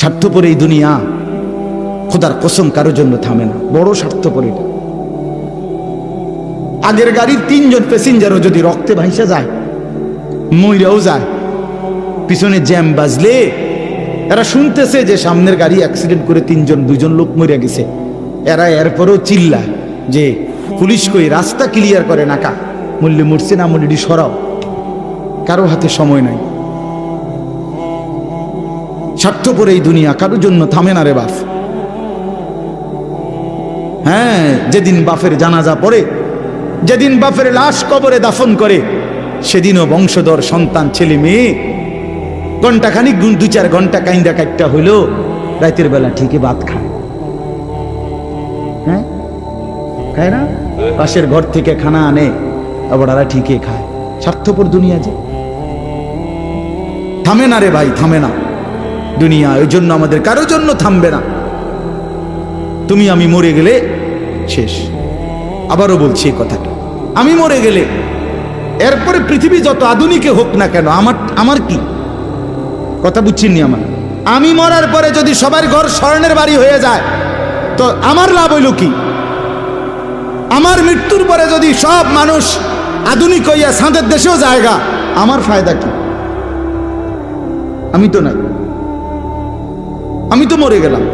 স্বার্থপর এই দুনিয়া, খোদার কসম কারো জন্য থামে না, বড় স্বার্থপর এটা। আগের গাড়ির 3 জন প্যাসেঞ্জারও যদি রক্তে ভাইসা যায়, মইরাও যায়, পিছনে জ্যাম বাজলে এরা শুনতেছে যে সামনের গাড়ি অ্যাক্সিডেন্ট করে 3 জন 2 জন লোক মরে গেছে, এরা এরপরও চিল্লায় যে পুলিশ কই, রাস্তা ক্লিয়ার করে নাকা, মূল্য মরছে না মূল্যটি সরাও। কারো হাতে সময় নাই। স্বার্থপর এই দুনিয়া, কারোর জন্য থামে না রে বাপ। হ্যাঁ, যেদিন বাপের জানাজা পড়ে, যেদিন বাপের লাশ কবরে দাফন করে, সেদিনও বংশধর সন্তান ছেলে মেয়ে ঘন্টাখানিক 2-4 ঘন্টা কাইন্দা কাটটা হইলো, রাতের বেলা ঠিকই ভাত খায়। হ্যাঁ, খায় না? পাশের ঘর থেকে খানা আনে, আবার ওরা ঠিকই খায়। স্বার্থপর দুনিয়া যে, থামে না রে ভাই, থামে না দুনিয়া। ওই জন্য আমাদের কারোর জন্য থামবে না। তুমি আমি মরে গেলে শেষ। আবারও বলছি এই কথাটা, আমি মরে গেলে এরপরে পৃথিবী যত আধুনিকে হোক না কেন, আমার কি কথা বুঝছেননি? আমি মরার পরে যদি সবার ঘর স্বর্ণের বাড়ি হয়ে যায়, তো আমার লাভ হইল কি? আমার মৃত্যুর পরে যদি সব মানুষ আধুনিক হইয়া চাঁদের দেশেও জায়গা, আমার ফায়দা কি? আমি তো নাই, আমি তো মরে গেলাম।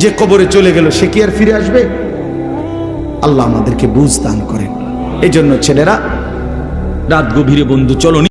যে কবরে চলে গেল সে কি আর ফিরে আসবে? আল্লাহ আমাদেরকে বুঝ দান করেন। এই জন্য ছেলেরা, রাত গভীরে বন্ধু চলো